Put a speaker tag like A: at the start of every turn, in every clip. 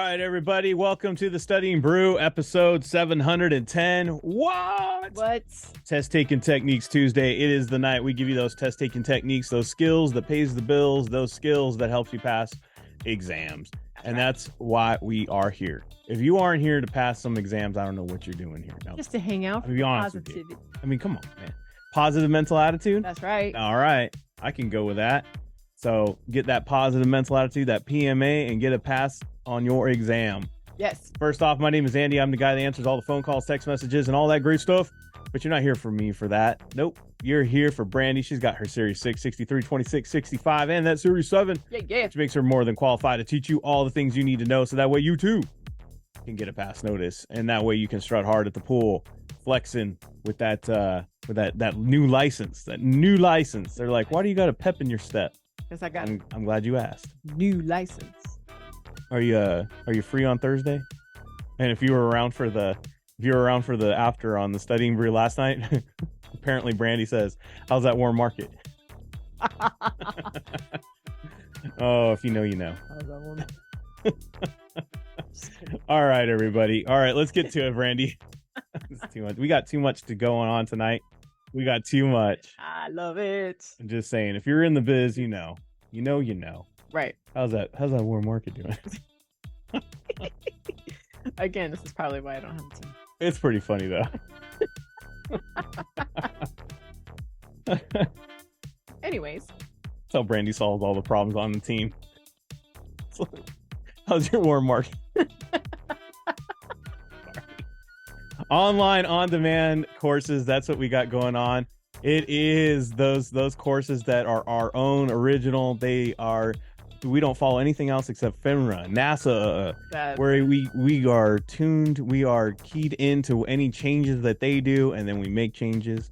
A: right, everybody. Welcome to the Studying Brew, episode 710. What? Test taking techniques Tuesday. It is the night we give you those test taking techniques, those skills that pays the bills, those skills that helps you pass exams. And that's why we are here. If you aren't here to pass some exams, I don't know what you're doing here. No,
B: just to hang out.
A: To be honest with you. I mean, come on, man. Positive mental attitude.
B: That's right.
A: All right, I can go with that. So get that positive mental attitude, that PMA, and get a pass on your exam.
B: Yes.
A: First off, my name is Andy. I'm the guy that answers all the phone calls, text messages, and all that great stuff. But you're not here for me for that. Nope. You're here for Brandi. She's got her Series 6, 63, 26, 65, and that Series 7.
B: Yeah.
A: Which makes her more than qualified to teach you all the things you need to know, so that way you too can get a pass notice. And that way you can strut hard at the pool, flexing with that new license. That new license. They're like, why do you got a pep in your step?
B: Yes, I got.
A: I'm glad you asked.
B: New license.
A: Are you free on Thursday? And if you were around for the after on the Studying Brew last night, apparently Brandi says, "How's that warm market?" Oh, if you know, you know.
B: How's that warm?
A: All right, everybody. All right, let's get to it, Brandi. It's too much. We got too much to go on tonight. We got too much.
B: I love it.
A: I'm just saying, if you're in the biz, you know.
B: Right.
A: How's that warm market doing?
B: Again, this is probably why I don't have a team.
A: It's pretty funny though.
B: Anyways.
A: That's how Brandi solves all the problems on the team. How's your warm market? Online on-demand courses, that's what we got going on. It is those courses that are our own original. We don't follow anything else except FINRA, NASA, where we are tuned, we are keyed into any changes that they do, and then we make changes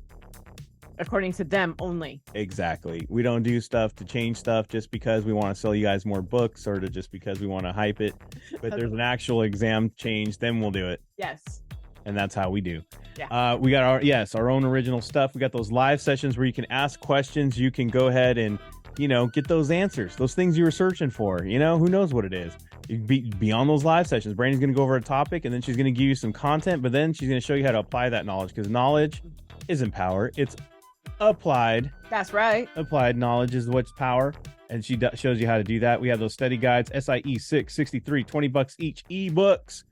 B: according to them only.
A: Exactly. We don't do stuff to change stuff just because we want to sell you guys more books or just because we want to hype it. But there's an actual exam change, then we'll do it.
B: Yes.
A: And that's how we do.
B: Yeah.
A: We got our own original stuff. We got those live sessions where you can ask questions. You can go ahead and, get those answers, those things you were searching for. Who knows what it is. You be on those live sessions. Brandi's going to go over a topic and then she's going to give you some content, but then she's going to show you how to apply that knowledge, because knowledge isn't power. It's applied.
B: That's right.
A: Applied knowledge is what's power. And she shows you how to do that. We have those study guides, SIE 6, 63, $20 each, ebooks.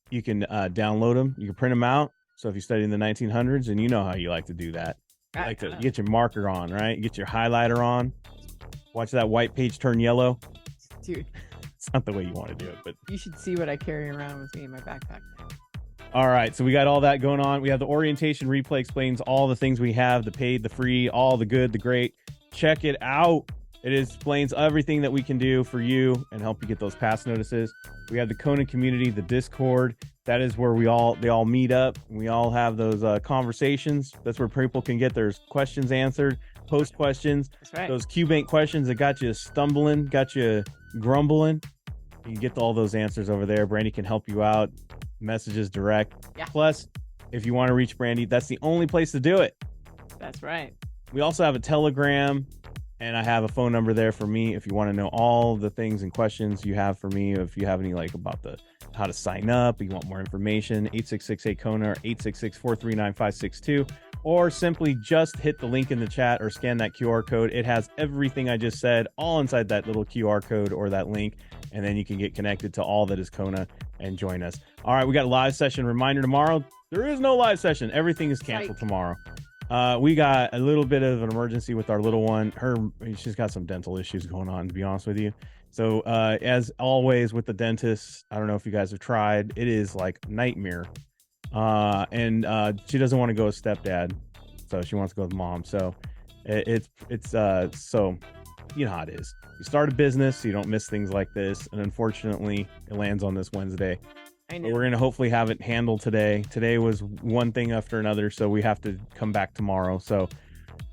A: You can download them. You can print them out. So if you study in the 1900s, and you know how you like to do that, you like to get your marker on, right? You get your highlighter on. Watch that white page turn yellow.
B: Dude.
A: It's not the way you want to do it, but
B: you should see what I carry around with me in my backpack.
A: All right, so we got all that going on. We have the orientation replay, explains all the things we have, the paid, the free, all the good, the great. Check it out. It explains everything that we can do for you and help you get those pass notices. We have the Kona community, the Discord. That is where they all meet up. We all have those conversations. That's where people can get their questions answered, post questions.
B: That's right.
A: Those Q-Bank questions that got you stumbling, got you grumbling. You can get all those answers over there. Brandi can help you out. Messages direct.
B: Yeah.
A: Plus, if you want to reach Brandi, that's the only place to do it.
B: That's right.
A: We also have a Telegram. And I have a phone number there for me if you want to know all the things and questions you have for me. If you have any about how to sign up, you want more information, 8668-KONA or 866-439-562, or simply just hit the link in the chat or scan that QR code. It has everything I just said all inside that little QR code or that link, and then you can get connected to all that is Kona and join us. All right, we got a live session reminder tomorrow. There is no live session. Everything is canceled tomorrow. We got a little bit of an emergency with our little one. She's got some dental issues going on, to be honest with you. So as always with the dentist, I don't know if you guys have tried. It is like a nightmare. And she doesn't want to go with stepdad, so she wants to go with mom. So so you know how it is. You start a business, so you don't miss things like this. And unfortunately, it lands on this Wednesday. But we're going to hopefully have it handled today. Today was one thing after another, so we have to come back tomorrow. So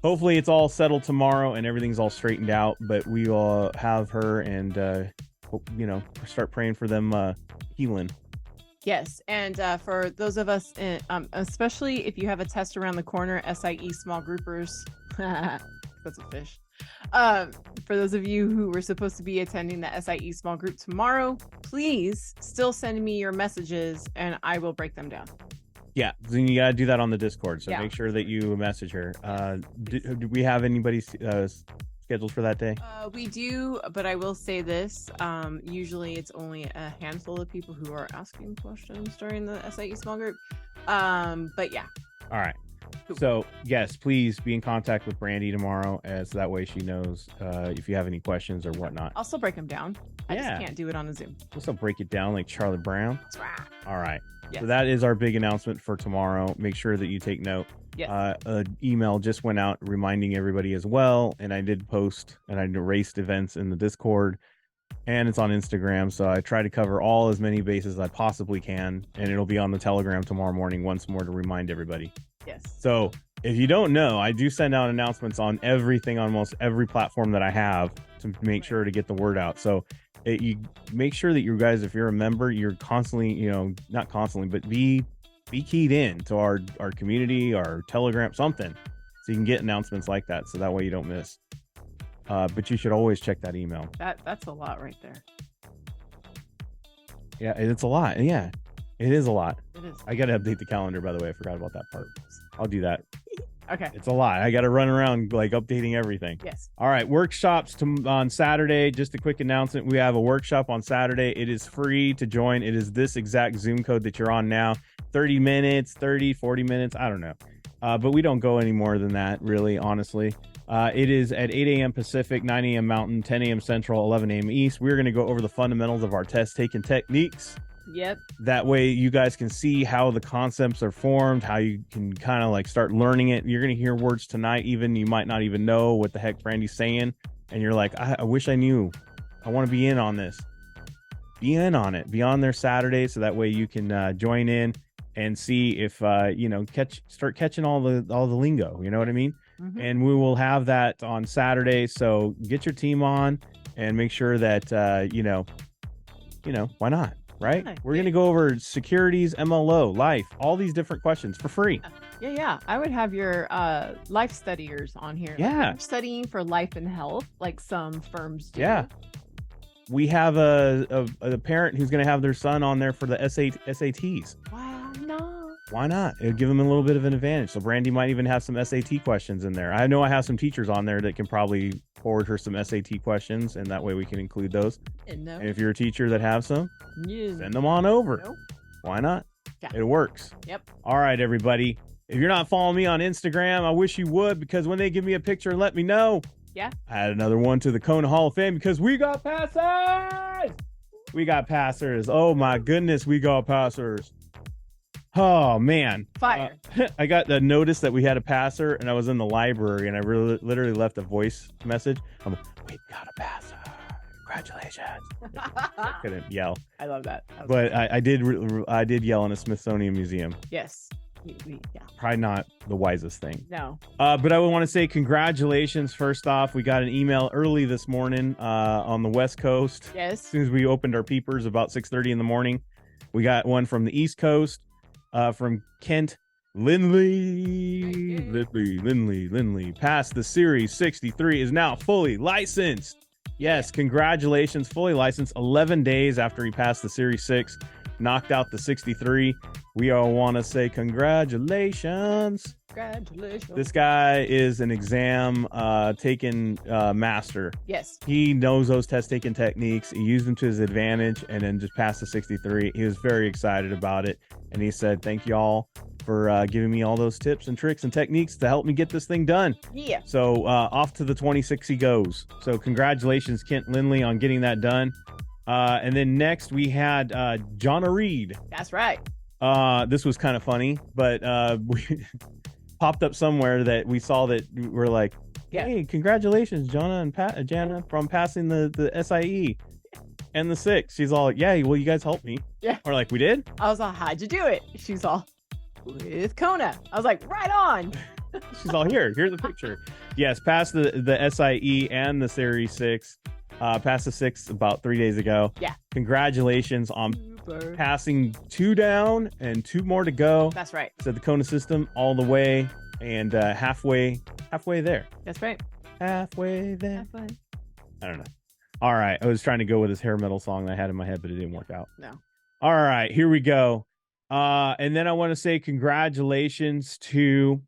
A: hopefully it's all settled tomorrow and everything's all straightened out. But we will have her and, start praying for them healing.
B: Yes, and for those of us, especially if you have a test around the corner, SIE small groupers, that's a fish. For those of you who were supposed to be attending the SIE small group tomorrow, please still send me your messages and I will break them down.
A: Yeah, then you gotta do that on the Discord. So
B: Yeah.
A: make sure that you message her. Do we have anybody scheduled for that day?
B: We do, but I will say this. Usually it's only a handful of people who are asking questions during the SIE small group. But yeah.
A: All right. So yes, please be in contact with Brandi tomorrow, as that way she knows if you have any questions or whatnot.
B: I'll still break them down. I
A: Yeah.
B: just can't do it on a Zoom.
A: We'll still break it down like Charlie Brown.
B: That's right.
A: All right.
B: Yes.
A: So that is our big announcement for tomorrow. Make sure that you take note.
B: Yes.
A: An email just went out reminding everybody as well, and I did post and I erased events in the Discord, and it's on Instagram. So I try to cover as many bases as I possibly can, and it'll be on the Telegram tomorrow morning once more to remind everybody.
B: Yes.
A: So if you don't know, I do send out announcements on everything, almost every platform that I have, to make sure to get the word out. So you make sure that you guys, if you're a member, you're constantly, not constantly, but be keyed in to our community, our Telegram, something, so you can get announcements like that. So that way you don't miss. But you should always check that email.
B: That's a lot right there.
A: Yeah, it's a lot. Yeah, it is a lot.
B: It is.
A: I got to update the calendar, by the way. I forgot about that part. I'll do that.
B: Okay.
A: It's a lot. I got to run around like updating everything.
B: Yes.
A: All right. Workshops on Saturday. Just a quick announcement. We have a workshop on Saturday. It is free to join. It is this exact Zoom code that you're on now. 30 minutes, 30, 40 minutes. I don't know. But we don't go any more than that, really, honestly. It is at 8 a.m. Pacific, 9 a.m. Mountain, 10 a.m. Central, 11 a.m. East. We're going to go over the fundamentals of our test-taking techniques.
B: Yep.
A: That way you guys can see how the concepts are formed, how you can kind of like start learning it. You're going to hear words tonight, even you might not even know what the heck Brandi's saying. And you're like, I wish I knew. I want to be in on this. Be in on it. Be on there Saturday. So that way you can join in and see if, start catching all the lingo. You know what I mean?
B: Mm-hmm.
A: And we will have that on Saturday. So get your team on and make sure that, why not? Right?
B: Yeah.
A: We're going to go over securities, MLO, life, all these different questions for free.
B: Yeah. I would have your life studiers on here.
A: Yeah.
B: Like, studying for life and health, like some firms do.
A: Yeah. We have a parent who's going to have their son on there for the SATs.
B: Why not?
A: Why not? It'll give them a little bit of an advantage. So Brandi might even have some SAT questions in there. I know I have some teachers on there that can probably forward her some SAT questions, and that way we can include those.
B: No.
A: And if you're a teacher that have some,
B: Yeah.
A: send them on over.
B: Nope.
A: Why not?
B: Yeah.
A: It works.
B: Yep.
A: All right, everybody. If you're not following me on Instagram, I wish you would, because when they give me a picture and let me know.
B: Yeah.
A: Add another one to the Kona Hall of Fame, because we got passers. We got passers. Oh my goodness, we got passers. Oh man.
B: Fire.
A: I got the notice that we had a passer, and I was in the library, and I literally left a voice message. I'm like, we got a passer. Congratulations. I couldn't yell.
B: I love that.
A: But I did yell in a Smithsonian museum.
B: Yes. Yeah.
A: Probably not the wisest thing.
B: No.
A: But I would want to say congratulations. First off, we got an email early this morning on the West Coast.
B: Yes.
A: As soon as we opened our peepers about 6:30 in the morning, we got one from the East Coast, from Kent Lindley. Lindley. Passed the Series 63, is now fully licensed. Yes, congratulations, fully licensed 11 days after he passed the Series 6, knocked out the 63. We all want to say congratulations.
B: Congratulations.
A: This guy is an exam taken master.
B: Yes.
A: He knows those test taking techniques. He used them to his advantage and then just passed the 63. He was very excited about it. And he said, thank you all for giving me all those tips and tricks and techniques to help me get this thing done.
B: Yeah.
A: So off to the 26 he goes. So congratulations, Kent Lindley, on getting that done. And then next we had Jonna Reed.
B: That's right.
A: This was kind of funny, but we popped up somewhere that we saw that we're like, hey, congratulations, Jonna and Jana, from passing the SIE and the 6. She's all, yeah, well, you guys helped me.
B: Yeah.
A: Or like, we did?
B: I was like, how'd you do it? She's all, with Kona. I was like, right on.
A: She's all, here's a picture. Yes, passed the SIE and the Series 6. Passed the 6 about 3 days ago.
B: Yeah.
A: Congratulations on
B: Super.
A: passing 2 down and 2 more to go.
B: That's right.
A: So the Kona system all the way and halfway there.
B: That's right.
A: halfway there.
B: Halfway.
A: I don't know. All right. I was trying to go with this hair metal song that I had in my head, but it didn't work out.
B: No.
A: All right, here we go. And then I want to say congratulations to,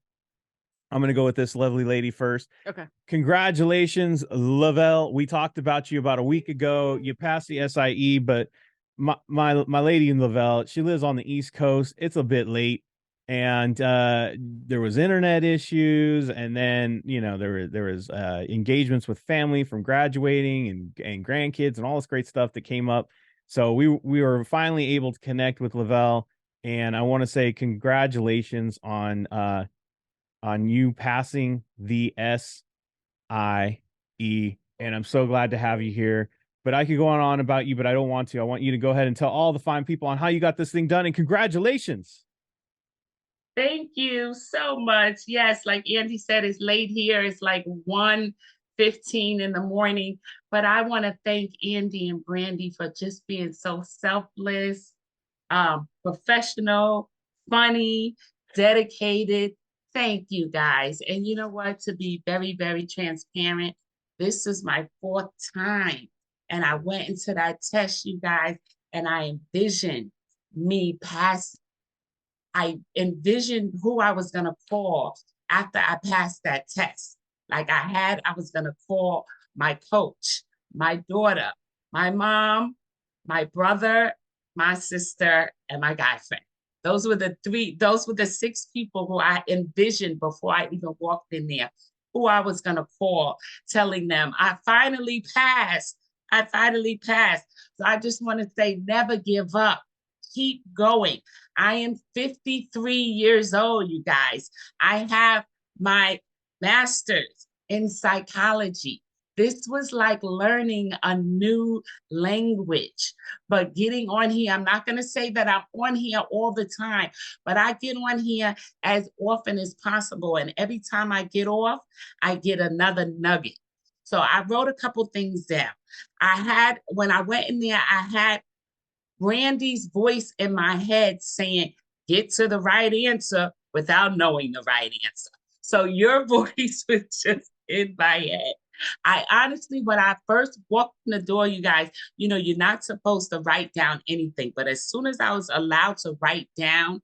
A: I'm going to go with this lovely lady first.
B: Okay.
A: Congratulations, Lavelle. We talked about you about a week ago. You passed the SIE, but my lady in Lavelle, she lives on the East Coast. It's a bit late, and there was internet issues, and then there was engagements with family from graduating and grandkids and all this great stuff that came up. So we were finally able to connect with Lavelle, and I want to say congratulations on you passing the SIE, and I'm so glad to have you here. But I could go on about you, but I don't want to. I want you to go ahead and tell all the fine people on how you got this thing done, and congratulations.
C: Thank you so much. Yes, like Andy said, it's late here. It's like 1:15 in the morning. But I want to thank Andy and Brandi for just being so selfless, professional, funny, dedicated. Thank you guys. And you know what? To be very, very transparent, this is my 4th time. And I went into that test, you guys, and I envisioned me passing. I envisioned who I was going to call after I passed that test. Like I was going to call my coach, my daughter, my mom, my brother, my sister, and my guy friend. Those were the 6 people who I envisioned before I even walked in there, who I was going to call, telling them, I finally passed. I finally passed. So I just want to say, never give up. Keep going. I am 53 years old, you guys. I have my master's in psychology. This was like learning a new language. But getting on here, I'm not going to say that I'm on here all the time, but I get on here as often as possible. And every time I get off, I get another nugget. So I wrote a couple things down. When I went in there, I had Brandi's voice in my head saying, get to the right answer without knowing the right answer. So your voice was just in my head. I honestly, when I first walked in the door, you guys, you're not supposed to write down anything. But as soon as I was allowed to write down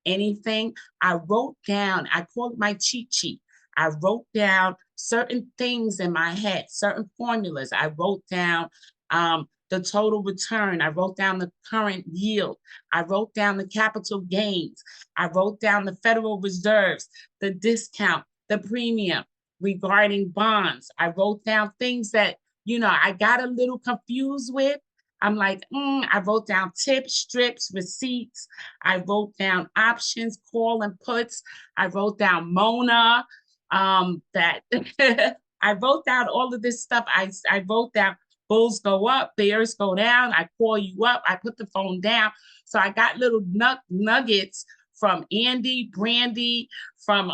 C: anything, I wrote down, I call it my cheat sheet. I wrote down certain things in my head, certain formulas. I wrote down the total return. I wrote down the current yield. I wrote down the capital gains. I wrote down the Federal Reserves, the discount, the premium regarding bonds. I wrote down things that, I got a little confused with. I'm like, I wrote down tips, strips, receipts. I wrote down options, call and puts. I wrote down Mona, that I wrote down all of this stuff. I wrote down bulls go up, bears go down. I call you up. I put the phone down. So I got little nuggets from Andy, Brandi, from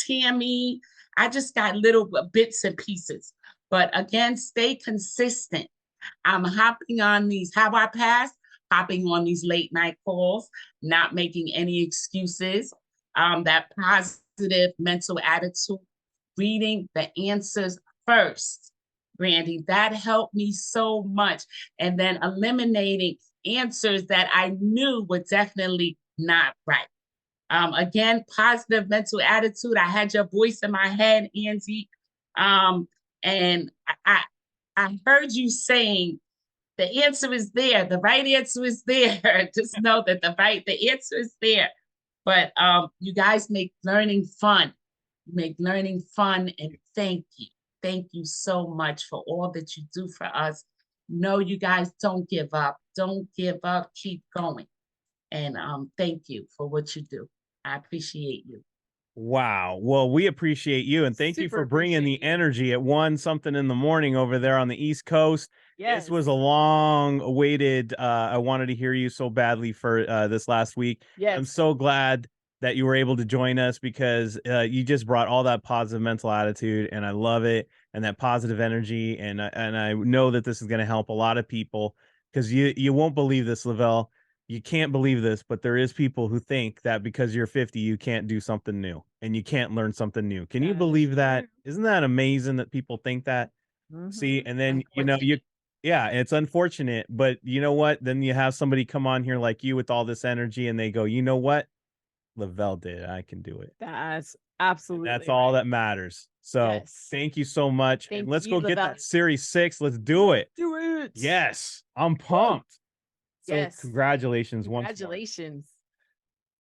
C: Tammy. I just got little bits and pieces. But again, stay consistent. I'm hopping on these, how I pass, hopping on these late night calls, not making any excuses. That positive mental attitude, reading the answers first. Brandi, that helped me so much. And then eliminating answers that I knew were definitely not right. Again, positive mental attitude. I had your voice in my head, Andy. And I heard you saying the answer is there. The right answer is there. Just know that the answer is there. But you guys make learning fun. Make learning fun, and thank you. Thank you so much for all that you do for us. No, you guys don't give up. Don't give up. Keep going. And thank you for what you do. I appreciate you.
A: Wow. Well, we appreciate you, and thank you for bringing the energy at 1 something in the morning over there on the East Coast.
B: Yes.
A: This was a long awaited, I wanted to hear you so badly for this last week.
B: Yes.
A: I'm so glad that you were able to join us, because you just brought all that positive mental attitude, and I love it, and that positive energy. And I know that this is going to help a lot of people, because you won't believe this, Lavelle. you can't believe this, but there is people who think that because you're 50, you can't do something new and you can't learn something new. Can you believe that? Isn't that amazing that people think that? See, and then, yeah, it's unfortunate, but you know what? Then you have somebody come on here like you with all this energy and they go, you know what? Lavelle did it. I can do it.
B: That's absolutely
A: That's all that matters. So thank you so much. And let's go get that Series 6. Let's do it.
B: Do it.
A: Yes. I'm pumped. So
B: Yes.
A: congratulations.
B: Congratulations.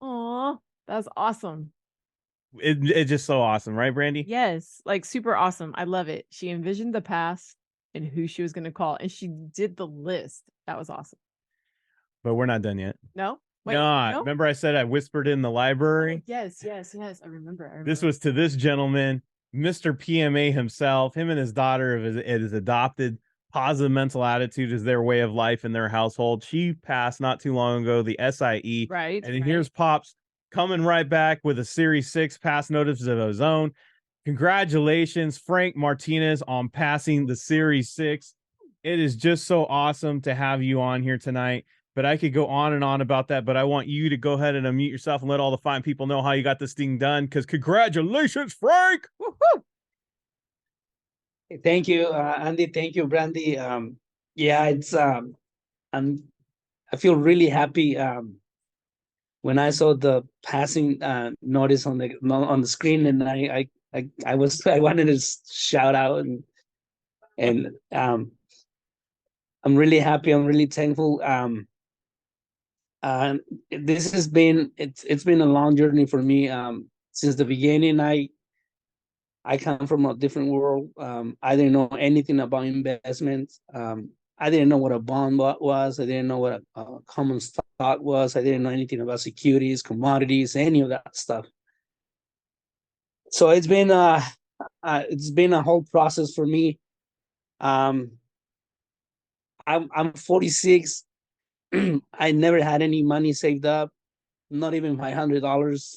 B: Aw, that's awesome.
A: It's just so awesome, right, Brandi?
B: Yes, like super awesome. I love it. She envisioned the past and who she was going to call, and she did the list. That was awesome.
A: But we're not done yet.
B: No? Wait,
A: no? Remember I said I whispered in the library?
B: Oh, yes. I remember.
A: This was to this gentleman, Mr. PMA himself. Him and his daughter has adopted positive mental attitude as their way of life in their household. She passed not too long ago, the SIE.
B: Right.
A: And here's Pops coming right back with a Series 6 pass notice of his own. Congratulations, Frank Martinez, on passing the Series 6. It is just so awesome to have you on here tonight. But I could go on and on about that, but I want you to go ahead and unmute yourself and let all the fine people know how you got this thing done, because congratulations, Frank! Woo-hoo!
D: Thank you, Andy. Thank you, Brandi. Yeah, it's I feel really happy when I saw the passing notice on the screen, and I wanted to shout out, and I'm really happy. I'm really thankful. This has been it's been a long journey for me. Since the beginning, I come from a different world. I didn't know anything about investments. I didn't know what a bond was. I didn't know what a common stock was. I didn't know anything about securities, commodities, any of that stuff. So it's been a whole process for me. I'm 46. I never had any money saved up, not even $500.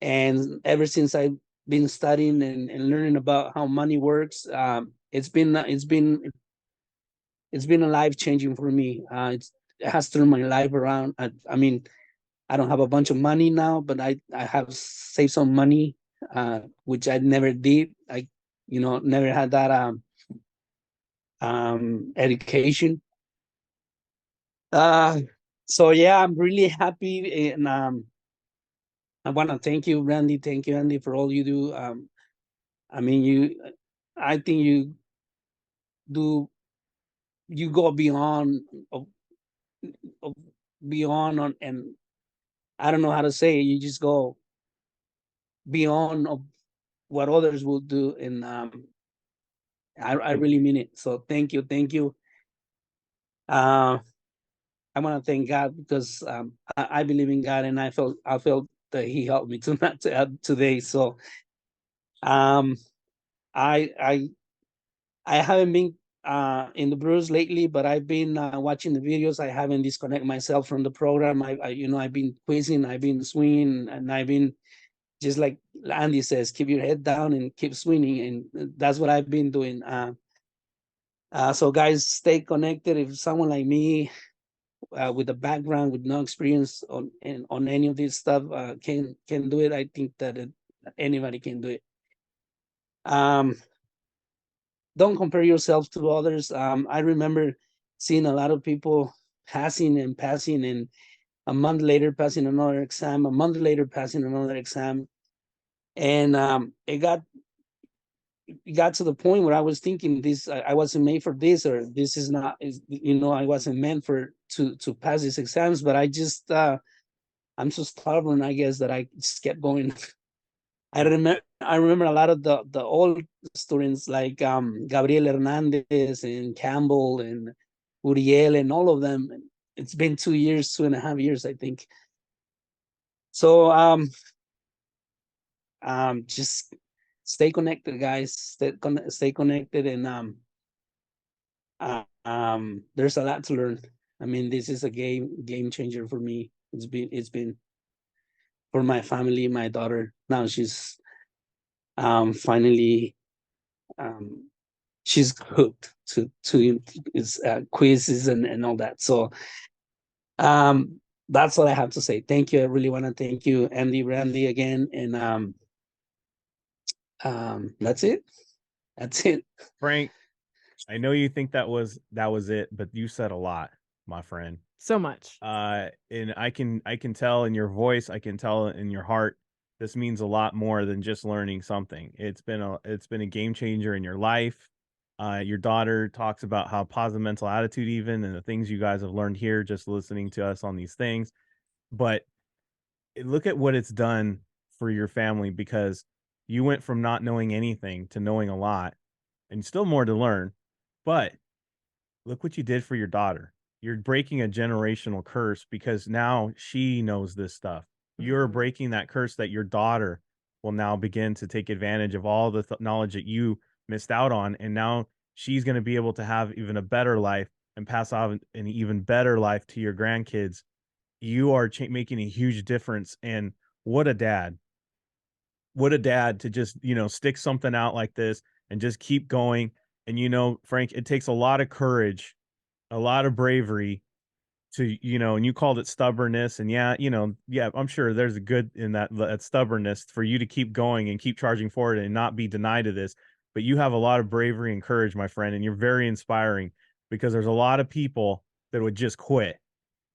D: And ever since I've been studying and learning about how money works, it's been a life changing for me. It has turned my life around. I mean, I don't have a bunch of money now, but I have saved some money, which I never did. I never had that education. So yeah, I'm really happy, and I want to thank you, Brandi. Thank you, Andy, for all you do. I mean, I think you go beyond on, and I don't know how to say it. You just go beyond of what others will do, and I really mean it. So thank you. I want to thank God, because I believe in God, and I felt that He helped me today. So I haven't been in the brews lately, but I've been watching the videos. I haven't disconnected myself from the program. I've been quizzing, I've been swinging, and I've been, just like Andy says, keep your head down and keep swinging, and that's what I've been doing. So guys, stay connected. If someone like me, with a background, with no experience on any of this stuff, can do it, I think that anybody can do it. Don't compare yourself to others. I remember seeing a lot of people passing, and a month later passing another exam, a month later passing another exam, and it got to the point where I was thinking, I wasn't made for this, or this is not, I wasn't meant to pass these exams. But I just I'm so stubborn, I guess, that I just kept going. I remember a lot of the old students, like Gabriel Hernandez and Campbell and Uriel and all of them. It's been 2.5 years, I think. So just stay connected, guys. Stay connected, and there's a lot to learn. I mean, this is a game changer for me. It's been for my family, my daughter. Now she's finally she's hooked to quizzes and all that. So That's what I have to say. Thank you. I really want to thank you, Andy, Brandi, again. And that's it. That's it.
A: Frank, I know you think that was it, but you said a lot, my friend.
B: So much.
A: And I can tell in your voice, I can tell in your heart, this means a lot more than just learning something. It's been a game changer in your life. Your daughter talks about how positive mental attitude, even, and the things you guys have learned here, just listening to us on these things. But look at what it's done for your family, because you went from not knowing anything to knowing a lot, and still more to learn. But look what you did for your daughter. You're breaking a generational curse, because now she knows this stuff. You're
B: Mhm.
A: breaking that curse that your daughter will now begin to take advantage of all the knowledge that you missed out on. And now she's going to be able to have even a better life and pass on an even better life to your grandkids. You are making a huge difference. And what a dad. What a dad to just, stick something out like this and just keep going. And, Frank, it takes a lot of courage, a lot of bravery to, and you called it stubbornness. And yeah, I'm sure there's a good in that stubbornness for you to keep going and keep charging forward and not be denied of this. But you have a lot of bravery and courage, my friend, and you're very inspiring, because there's a lot of people that would just quit.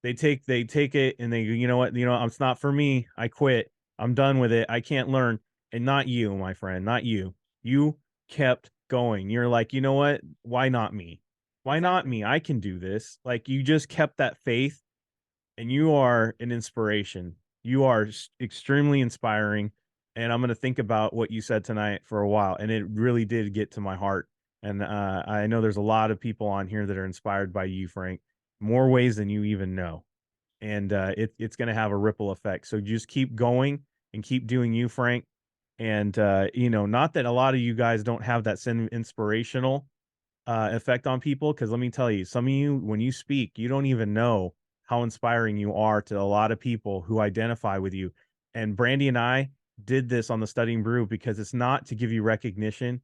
A: They take it and they, you know what, it's not for me. I quit. I'm done with it. I can't learn. And not you, my friend, not you. You kept going. You're like, you know what? Why not me? Why not me? I can do this. Like, you just kept that faith, and you are an inspiration. You are extremely inspiring. And I'm going to think about what you said tonight for a while. And it really did get to my heart. And I know there's a lot of people on here that are inspired by you, Frank, more ways than you even know. And it's going to have a ripple effect. So just keep going and keep doing you, Frank. And, not that a lot of you guys don't have that same inspirational effect on people. Because let me tell you, some of you, when you speak, you don't even know how inspiring you are to a lot of people who identify with you. And Brandi and I did this on the Studying Brew because it's not to give you recognition,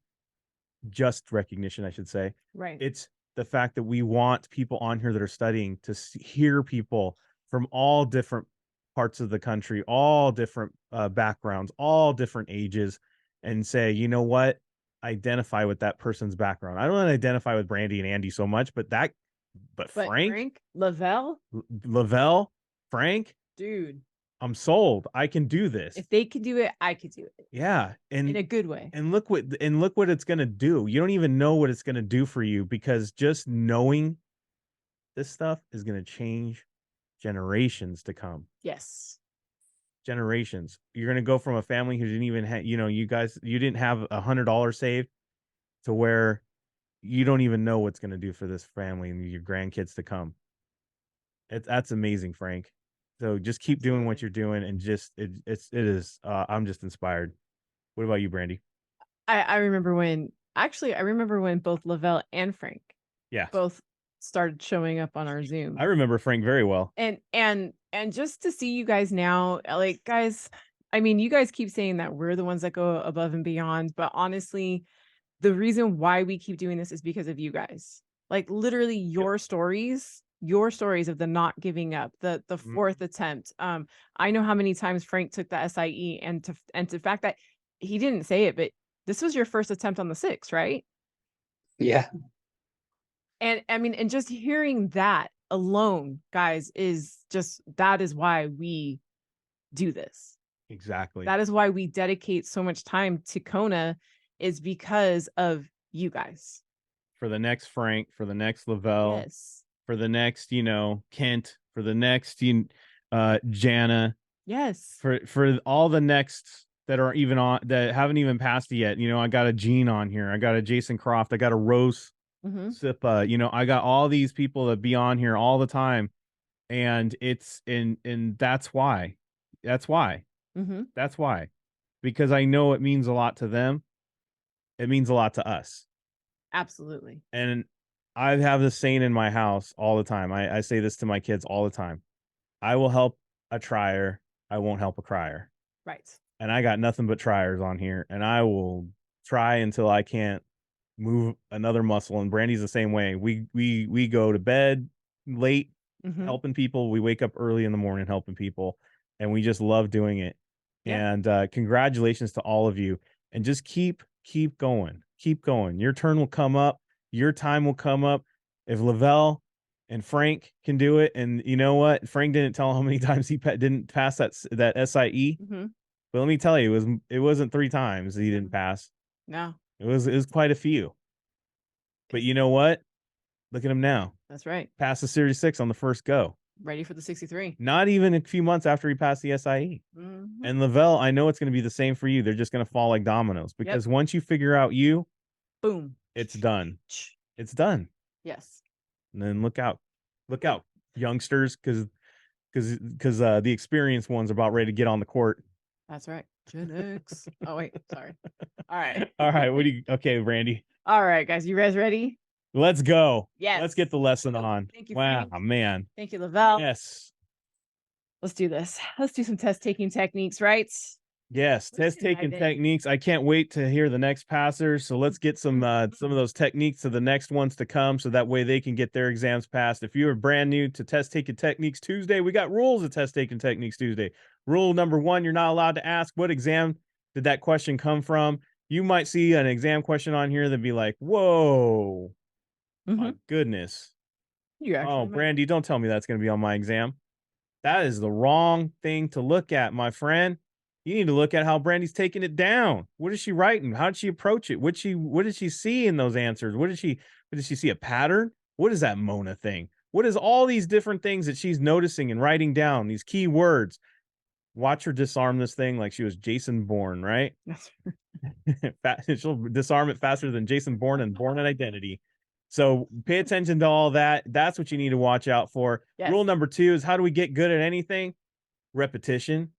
A: just recognition, I should say.
B: Right.
A: It's the fact that we want people on here that are studying to hear people from all different parts of the country, all different backgrounds, all different ages, and say, you know what? Identify with that person's background. I don't identify with Brandi and Andy so much, but Frank,
B: Lavelle,
A: Lavelle, Frank,
B: dude,
A: I'm sold. I can do this.
B: if they could do it, I could do it.
A: Yeah,
B: in a good way.
A: And look what it's gonna do. You don't even know what it's gonna do for you, because just knowing this stuff is gonna change generations to come.
B: Yes.
A: Generations. You're gonna go from a family who didn't even have, you didn't have $100 saved, to where you don't even know what's gonna do for this family and your grandkids to come. That's amazing, Frank. So just keep doing what you're doing, and just it is. I'm just inspired. What about you, Brandi?
B: I remember when both Lavelle and Frank
A: Yeah,
B: both started showing up on our Zoom.
A: I remember Frank very well.
B: And just to see you guys now, like, guys, I mean, you guys keep saying that we're the ones that go above and beyond, but honestly, the reason why we keep doing this is because of you guys. Like, literally your stories of the not giving up, the fourth attempt. I know how many times Frank took the SIE, and the fact that he didn't say it, but this was your first attempt on the 6, right?
D: Yeah.
B: And I mean, and just hearing that alone, guys, that is why we do this.
A: Exactly.
B: That is why we dedicate so much time to Kona, is because of you guys.
A: For the next Frank, for the next Lavelle,
B: Yes.
A: for the next, Kent, for the next, Jana.
B: Yes.
A: For all the next that are even on, that haven't even passed yet. I got a Gene on here. I got a Jason Croft. I got a Rose Sipa. I got all these people that be on here all the time. And that's why. That's why. That's why. Because I know it means a lot to them. It means a lot to us.
B: Absolutely.
A: And I have this saying in my house all the time. I say this to my kids all the time. I will help a trier. I won't help a crier.
B: Right.
A: And I got nothing but triers on here, and I will try until I can't move another muscle. And Brandi's the same way. We go to bed late,
B: Mhm.
A: helping people. We wake up early in the morning helping people, and we just love doing it.
B: Yeah.
A: And congratulations to all of you. And just keep going. Keep going. Your turn will come up. Your time will come up. If Lavelle and Frank can do it, and you know what? Frank didn't tell how many times he didn't pass that SIE.
B: Mhm.
A: But let me tell you, it wasn't 3 times he didn't pass.
B: No,
A: It was quite a few. But you know what? Look at him now.
B: that's right.
A: Passed the Series 6 on the first go.
B: Ready for the 63.
A: Not even a few months after he passed the SIE.
B: Mhm.
A: And Lavelle, I know it's going to be the same for you. They're just going to fall like dominoes because once you figure out you,
B: Boom.
A: it's done. It's done.
B: Yes.
A: And then look out, youngsters, because the experienced ones are about ready to get on the court.
B: That's right. Gen X. Oh, wait. Sorry. All right.
A: All right. Okay, Brandi.
B: All right, guys. You guys ready?
A: Let's go.
B: Yes.
A: Let's get the lesson on.
B: Thank you,
A: Wow,
B: Frank.
A: man.
B: Thank you, Lavelle.
A: Yes.
B: Let's do this. Let's do some test taking techniques, right?
A: Yes,
B: Let's
A: test taking
B: dive in.
A: techniques. I can't wait to hear the next passers. So let's get some of those techniques to the next ones to come, so that way they can get their exams passed. If you are brand new to Test Taking Techniques Tuesday, we got rules of Test Taking Techniques Tuesday. Rule number 1: you're not allowed to ask what exam did that question come from. You might see an exam question on here that'd be like, whoa, my goodness.
B: You actually might.
A: Brandi, don't tell me that's going to be on my exam. That is the wrong thing to look at, my friend. You need to look at how Brandi's taking it down. What is she writing? How did she approach it? What did she see in those answers? What did she see a pattern? What is that Mona thing? What is all these different things that she's noticing and writing down, these key words? Watch her disarm this thing like she was Jason Bourne, right? She'll disarm it faster than Jason Bourne and Bourne Identity. So pay attention to all that. That's what you need to watch out for.
B: Yes.
A: Rule number 2 is, how do we get good at anything? Repetition.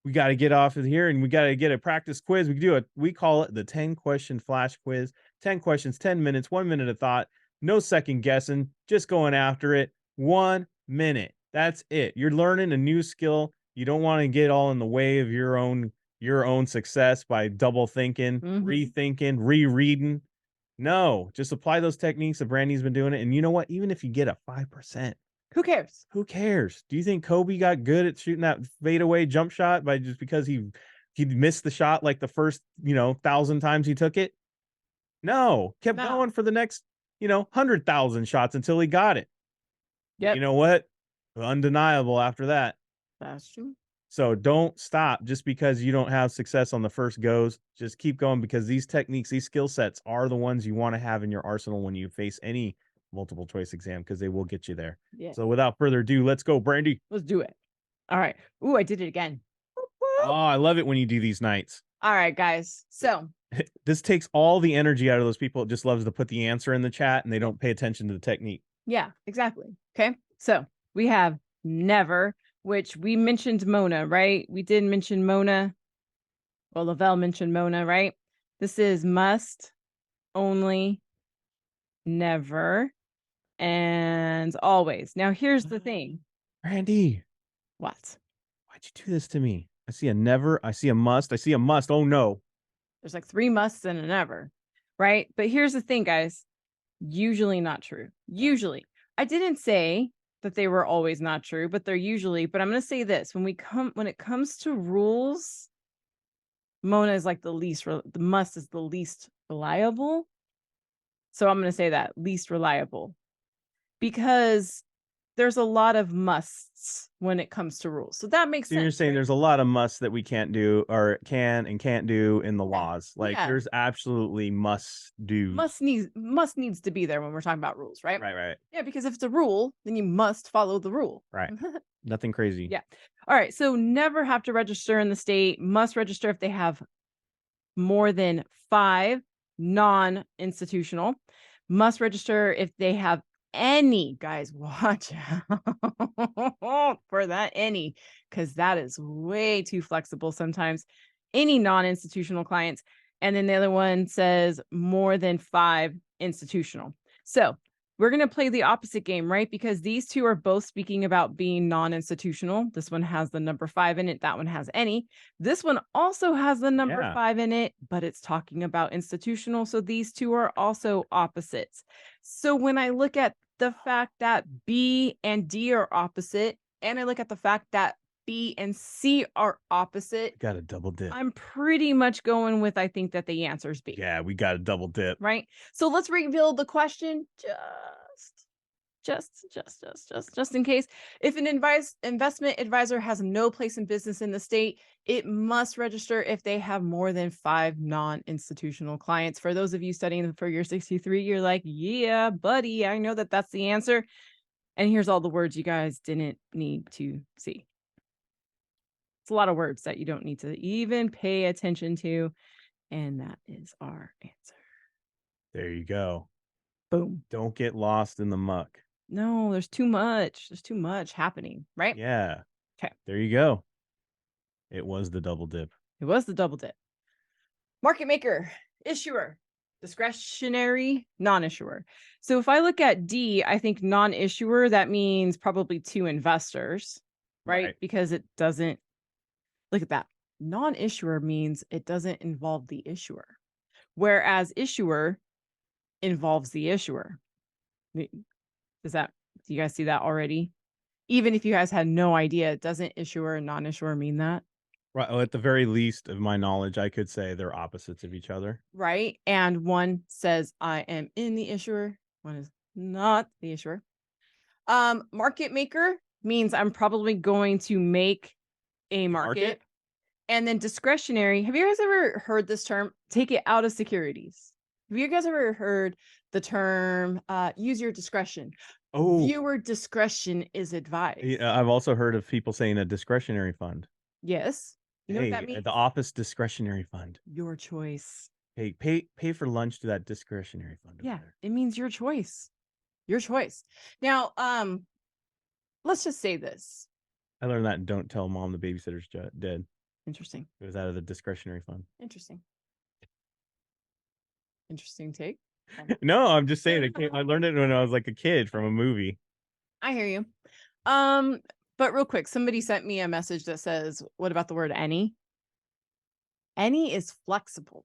A: We got to get off of here and we got to get a practice quiz. We call it the 10-question flash quiz. 10 questions, 10 minutes, 1 minute of thought. No second guessing, just going after it. 1 minute. That's it. You're learning a new skill. You don't want to get all in the way of your own success by double thinking, rethinking, rereading. No, just apply those techniques that Brandi's been doing it. And you know what? Even if you get a 5%,
B: who cares?
A: Who cares? Do you think Kobe got good at shooting that fadeaway jump shot just because he missed the shot like the first 1,000 times he took it? No, kept going for the next 100,000 shots until he got it.
B: Yep.
A: You know what? Undeniable after that.
B: That's true.
A: So don't stop just because you don't have success on the first goes. Just keep going, because these techniques, these skill sets are the ones you want to have in your arsenal when you face any multiple choice exam, because they will get you there.
B: Yeah.
A: So without further ado, let's go, Brandi.
B: Let's do it. All right. Ooh, I did it again.
A: Oh, I love it when you do these nights.
B: All right, guys. So
A: this takes all the energy out of those people. It just loves to put the answer in the chat and they don't pay attention to the technique.
B: Yeah, exactly. Okay. So we have never, which we mentioned Mona, right? We did mention Mona. Well, Lavelle mentioned Mona, right? This is must, only, never, and always. Now, here's the thing.
A: Brandi.
B: What?
A: Why'd you do this to me? I see a never. I see a must. I see a must. Oh, no.
B: There's like 3 musts and a never, right? But here's the thing, guys. Usually not true. Usually. I didn't say that they were always not true, but they're usually. But I'm going to say this. When it comes to rules, Mona is like the must is the least reliable. So I'm going to say that, least reliable, because there's a lot of musts when it comes to rules. So that makes sense.
A: You're saying there's a lot of musts that we can't do, or can and can't do in the laws. Like there's absolutely must do.
B: Must needs to be there when we're talking about rules, right?
A: Right.
B: Yeah, because if it's a rule, then you must follow the rule.
A: Right. Nothing crazy.
B: Yeah. All right. So never have to register in the state, must register if they have more than 5 non-institutional, must register if they have any, guys, watch out for that any, because that is way too flexible sometimes, any non-institutional clients. And then the other one says more than 5 institutional. So we're going to play the opposite game, right? Because these two are both speaking about being non-institutional. This one has the number 5 in it. That one has any. This one also has the number 5 in it, but it's talking about institutional. So these two are also opposites. So when I look at the fact that B and D are opposite, and I look at the fact that B and C are opposite,
A: Got a double dip.
B: I'm pretty much going with, I think that the answer is B.
A: Yeah, we got a double dip.
B: Right? So let's reveal the question just in case. If an investment advisor has no place in business in the state, it must register if they have more than 5 non-institutional clients. For those of you studying for year 63, you're like, yeah, buddy, I know that that's the answer. And here's all the words you guys didn't need to see. It's a lot of words that you don't need to even pay attention to. And that is our answer.
A: There you go.
B: Boom.
A: Don't get lost in the muck.
B: No, there's too much. There's too much happening, right?
A: Yeah.
B: Okay.
A: There you go. It was the double dip.
B: It was the double dip. Market maker, issuer, discretionary, non-issuer. So if I look at D, I think non-issuer, that means probably 2 investors, right? Because it doesn't, look at that. Non-issuer means it doesn't involve the issuer, whereas issuer involves the issuer. Do you guys see that already? Even if you guys had no idea, doesn't issuer and non-issuer mean that?
A: Right. Well, at the very least of my knowledge, I could say they're opposites of each other.
B: Right. And one says I am in the issuer, one is not the issuer. Market maker means I'm probably going to make a market. And then discretionary, have you guys ever heard this term? Take it out of securities. Have you guys ever heard the term use your discretion?
A: Oh,
B: Viewer discretion is advised.
A: I've also heard of people saying a discretionary fund.
B: Yes. You know what that means?
A: The office discretionary fund.
B: Your choice.
A: Hey, pay for lunch to that discretionary fund.
B: Yeah, it means your choice. Your choice. Now, let's just say this.
A: I learned that in Don't Tell Mom the Babysitter's Dead.
B: Interesting.
A: It was out of the discretionary fund.
B: Interesting. Interesting take.
A: No, I'm just saying I learned it when I was like a kid from a movie.
B: I hear you. But real quick, somebody sent me a message that says, what about the word any? Any is flexible,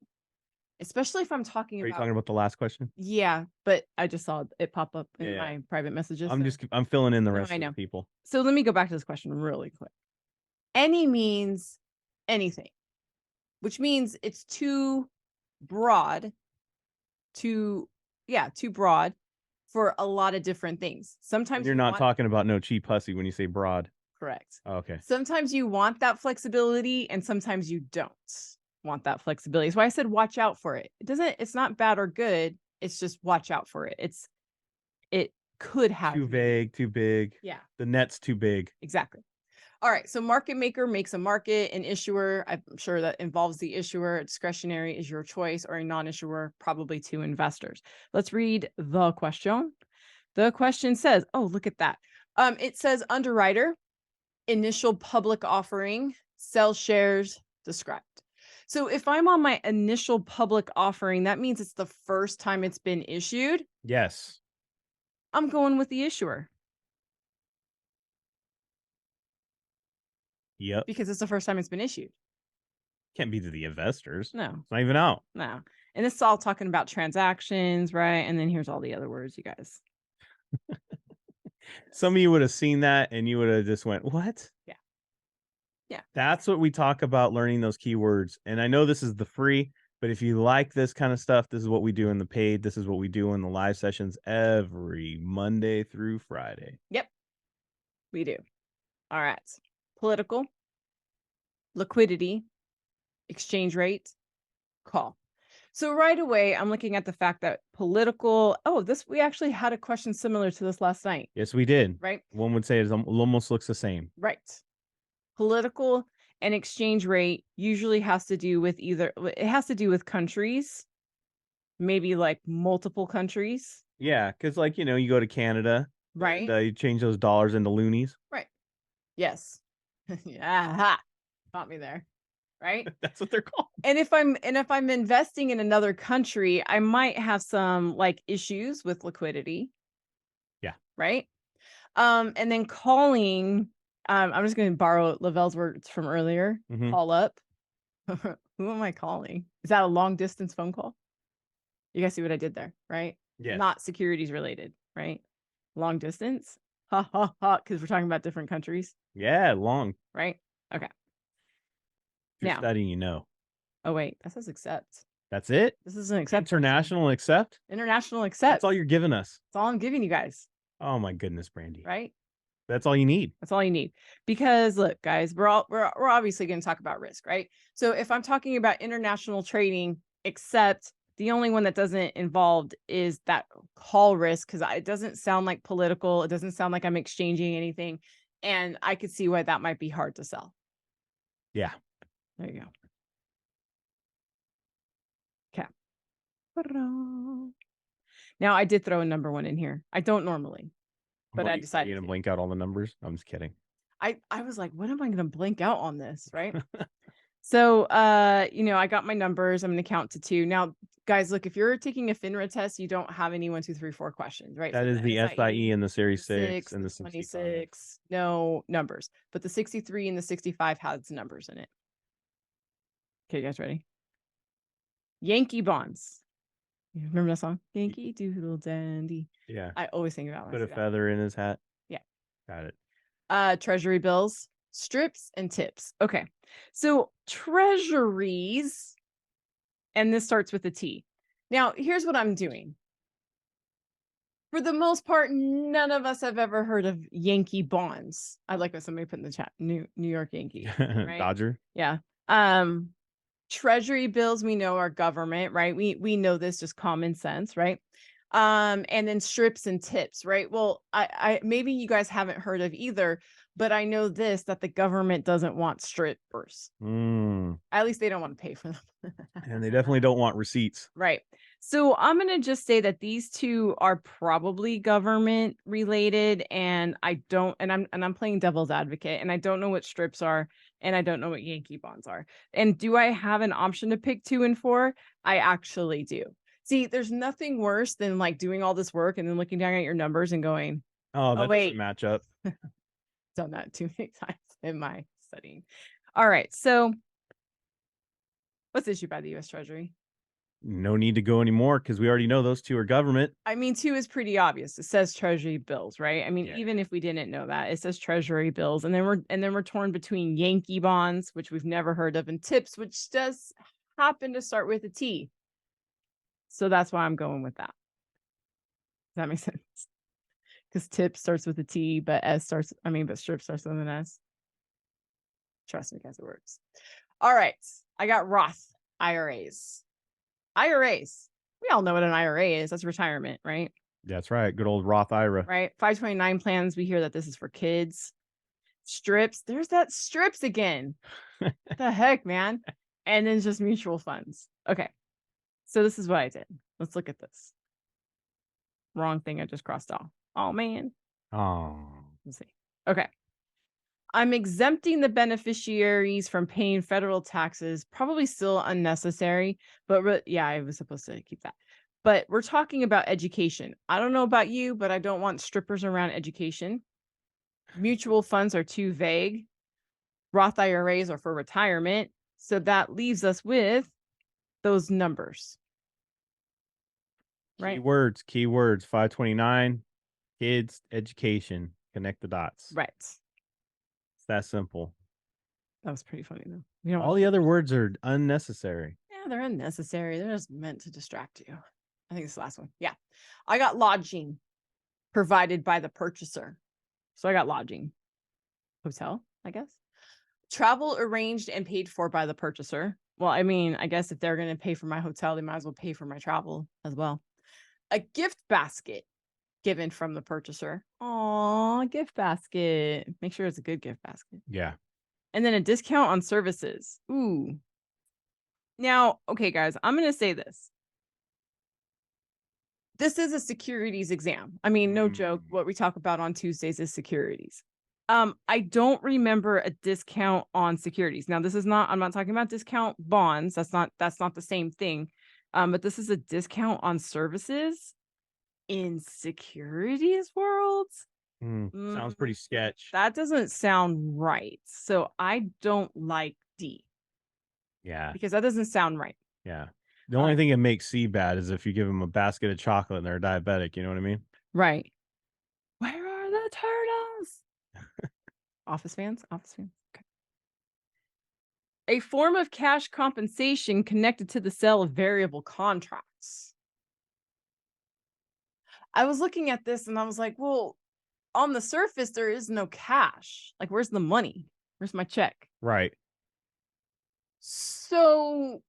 B: especially if I'm talking
A: Are you
B: about.
A: talking about the last question?
B: Yeah, but I just saw it pop up in my private messages.
A: I'm filling in the rest of the people.
B: So let me go back to this question really quick. Any means anything, which means it's too broad too broad for a lot of different things. Sometimes
A: you're not talking about no cheap pussy when you say broad.
B: Correct.
A: Oh, okay.
B: Sometimes you want that flexibility and sometimes you don't want that flexibility. That's why I said watch out for it. It's not bad or good. It's just watch out for it. It could have
A: too vague, too big.
B: Yeah.
A: The net's too big.
B: Exactly. All right. So market maker makes a market. An issuer, I'm sure that involves the issuer. Discretionary is your choice, or a non-issuer, probably 2 investors. Let's read the question. The question says, oh, look at that. It says underwriter, initial public offering, sell shares, described. So if I'm on my initial public offering, that means it's the first time it's been issued.
A: Yes.
B: I'm going with the issuer.
A: Yep.
B: Because it's the first time it's been issued.
A: Can't be to the investors.
B: No.
A: It's not even out.
B: No. And this is all talking about transactions, right? And then here's all the other words, you guys.
A: Some of you would have seen that and you would have just went, what?
B: Yeah. Yeah.
A: That's what we talk about, learning those keywords. And I know this is the free, but if you like this kind of stuff, this is what we do in the paid. This is what we do in the live sessions every Monday through Friday.
B: Yep. We do. All right. Political, liquidity, exchange rate, call. So right away, I'm looking at the fact that political, we actually had a question similar to this last night.
A: Yes, we did.
B: Right.
A: One would say it almost looks the same.
B: Right. Political and exchange rate usually has to do with it has to do with countries, maybe like multiple countries.
A: Yeah, because you go to Canada.
B: Right.
A: And, you change those dollars into loonies.
B: Right. Yes. Yeah, got me there. Right.
A: That's what they're called.
B: And if I'm investing in another country, I might have some issues with liquidity.
A: Yeah.
B: Right. And then calling, I'm just going to borrow Lavelle's words from earlier.
A: Mm-hmm.
B: Call up. Who am I calling? Is that a long distance phone call? You guys see what I did there, right?
A: Yeah.
B: Not securities related, right? Long distance? Ha ha ha, because we're talking about different countries,
A: Yeah, long.
B: right? Okay.
A: If you're
B: Now,
A: studying, you know.
B: oh wait, that says accept.
A: That's it.
B: This is an accept.
A: International accept.
B: International accept.
A: That's all you're giving us.
B: That's all I'm giving you guys,
A: Oh my goodness, Brandi.
B: right?
A: That's all you need.
B: That's all you need. Because look, guys, we're obviously going to talk about risk, right? So if I'm talking about international trading, except the only one that doesn't involved is that call risk, because it doesn't sound like political. It doesn't sound like I'm exchanging anything. And I could see why that might be hard to sell.
A: Yeah.
B: There you go. Okay. Now I did throw a number one in here. I don't normally, but I decided
A: You're gonna
B: to.
A: blink out all the numbers. I'm just kidding.
B: I was like, what am I going to blink out on this? Right. So, I got my numbers. I'm going to count to 2. Now, guys, look, if you're taking a FINRA test, you don't have any 1, 2, 3, 4 questions, right?
A: That
B: So
A: is the SIE and the Series 6 and the
B: 26, no numbers, but the 63 and the 65 has numbers in it. Okay, you guys ready? Yankee bonds. You remember that song? Yankee Doodle Dandy.
A: Yeah.
B: I always think about it.
A: Put a feather in his hat.
B: Yeah.
A: Got it.
B: Treasury bills, strips, and tips. Okay. So treasuries, and this starts with a T. Now, here's what I'm doing. For the most part, none of us have ever heard of Yankee bonds. I like what somebody put in the chat. New York Yankee. Right?
A: Dodger.
B: Yeah. Treasury bills, we know are government, right? We know this, just common sense, right? And then strips and tips, right? Well, I maybe you guys haven't heard of either, but I know this, that the government doesn't want strippers. At least they don't want to pay for them.
A: And they definitely don't want receipts.
B: Right. So I'm going to just say that these two are probably government related, and I'm playing devil's advocate, and I don't know what strips are, and I don't know what Yankee bonds are. And do I have an option to pick 2 and 4? I actually do. See, there's nothing worse than like doing all this work and then looking down at your numbers and going,
A: oh, that
B: wait.
A: doesn't match up.
B: Done that too many times in my studying. All right. So what's issued by the U.S. Treasury?
A: No need to go anymore because we already know those 2 are government.
B: I mean, 2 is pretty obvious. It says Treasury bills, right? I mean,
A: Yeah.
B: even if we didn't know that, it says Treasury bills, and then we're torn between Yankee bonds, which we've never heard of, and tips, which does happen to start with a T. So that's why I'm going with that. Does that make sense? Because tip starts with a T, but strip starts with an S. Trust me, guys, it works. All right. I got Roth IRAs. We all know what an IRA is. That's retirement, right?
A: That's right. Good old Roth IRA.
B: Right. 529 plans. We hear that this is for kids. Strips. There's that strips again. What the heck, man? And then just mutual funds. Okay. So this is what I did. Let's look at this. Wrong thing I just crossed off. Oh, man.
A: Oh.
B: Let's see. Okay. I'm exempting the beneficiaries from paying federal taxes, probably still unnecessary, but yeah, I was supposed to keep that. But we're talking about education. I don't know about you, but I don't want strippers around education. Mutual funds are too vague. Roth IRAs are for retirement. So that leaves us with those numbers. Right.
A: Keywords, 529, kids, education, connect the dots.
B: Right.
A: It's that simple.
B: That was pretty funny though.
A: All the other words are unnecessary.
B: Yeah, they're unnecessary. They're just meant to distract you. I think it's the last one. Yeah. I got lodging provided by the purchaser. So I got lodging. Hotel, I guess. Travel arranged and paid for by the purchaser. Well, I mean, I guess if they're going to pay for my hotel, they might as well pay for my travel as well. A gift basket given from the purchaser. Aw, gift basket. Make sure it's a good gift basket.
A: Yeah.
B: And then a discount on services. Ooh. Now, okay, guys, I'm going to say this. This is a securities exam. I mean, no joke. What we talk about on Tuesdays is securities. I don't remember a discount on securities. Now, I'm not talking about discount bonds. That's not the same thing. But this is a discount on services in securities worlds.
A: Sounds pretty sketch.
B: That doesn't sound right. So I don't like D.
A: Yeah.
B: Because that doesn't sound right.
A: Yeah. The only thing that makes C bad is if you give them a basket of chocolate and they're diabetic. You know what I mean?
B: Right. Turtles. Office fans? Office fans. Okay. A form of cash compensation connected to the sale of variable contracts. I was looking at this and I was like, well, on the surface, there is no cash. Like, where's the money? Where's my check?
A: Right.
B: So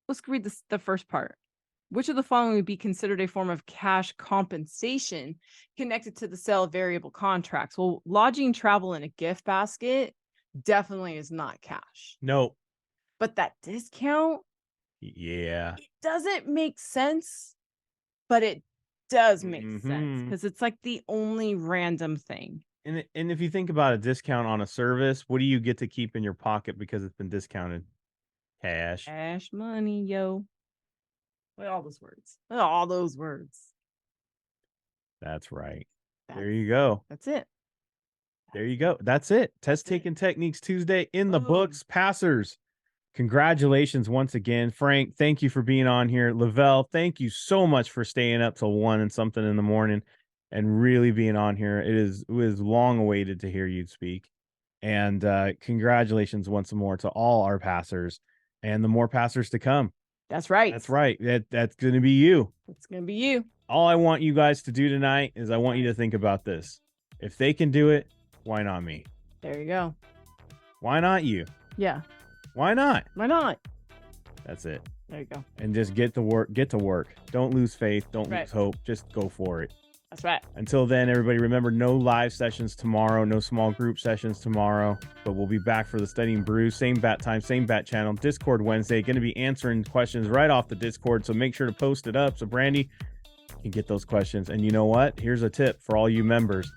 B: let's read the first part. Which of the following would be considered a form of cash compensation connected to the sale of variable contracts? Well, lodging, travel, and a gift basket definitely is not cash.
A: No.
B: But that discount,
A: Yeah.
B: it doesn't make sense, but it does make sense
A: Mhm.
B: because it's like the only random thing.
A: And if you think about a discount on a service, what do you get to keep in your pocket because it's been discounted? Cash.
B: Cash money, yo. Look at all those words. Look at all those words.
A: That's right. There
B: That's-
A: you go.
B: That's it.
A: There you go. That's it. Test
B: That's it.
A: taking techniques Tuesday in the
B: Boom.
A: books. Passers, congratulations once again. Frank, thank you for being on here. Lavelle, thank you so much for staying up till 1 and something in the morning and really being on here. It was long awaited to hear you speak. And congratulations once more to all our passers and the more passers to come.
B: That's right.
A: That's right. That's going to be you.
B: It's going to be you.
A: All I want you guys to do tonight is I want you to think about this. If they can do it, why not me?
B: There you go.
A: Why not you?
B: Yeah.
A: Why not?
B: Why not?
A: That's it.
B: There you go.
A: And just get to work. Get to work. Don't lose faith. Don't
B: Right.
A: lose hope. Just go for it.
B: That's right.
A: Until then, everybody, remember, no live sessions tomorrow, no small group sessions tomorrow, but we'll be back for the Studying Brew, same bat time, same bat channel, Discord Wednesday. Going to be answering questions right off the Discord, so make sure to post it up so Brandi can get those questions. And you know what? Here's a tip for all you members.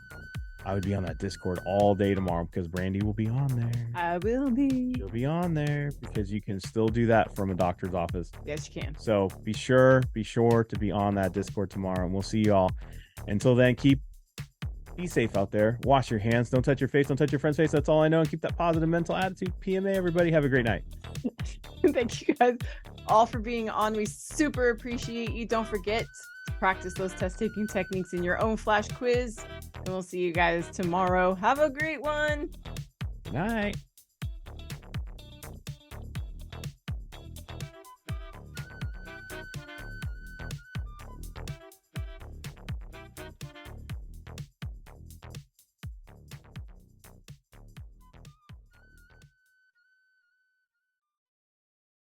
A: I would be on that Discord all day tomorrow because Brandi will be on there.
B: I will be.
A: She'll be on there because you can still do that from a doctor's office.
B: Yes, you can.
A: So be sure to be on that Discord tomorrow, and we'll see y'all. Until then, be safe out there. Wash your hands. Don't touch your face. Don't touch your friend's face. That's all I know. And keep that positive mental attitude. PMA, everybody. Have a great night.
B: Thank you guys all for being on. We super appreciate you. Don't forget to practice those test taking techniques in your own flash quiz. And we'll see you guys tomorrow. Have a great one.
A: Good night.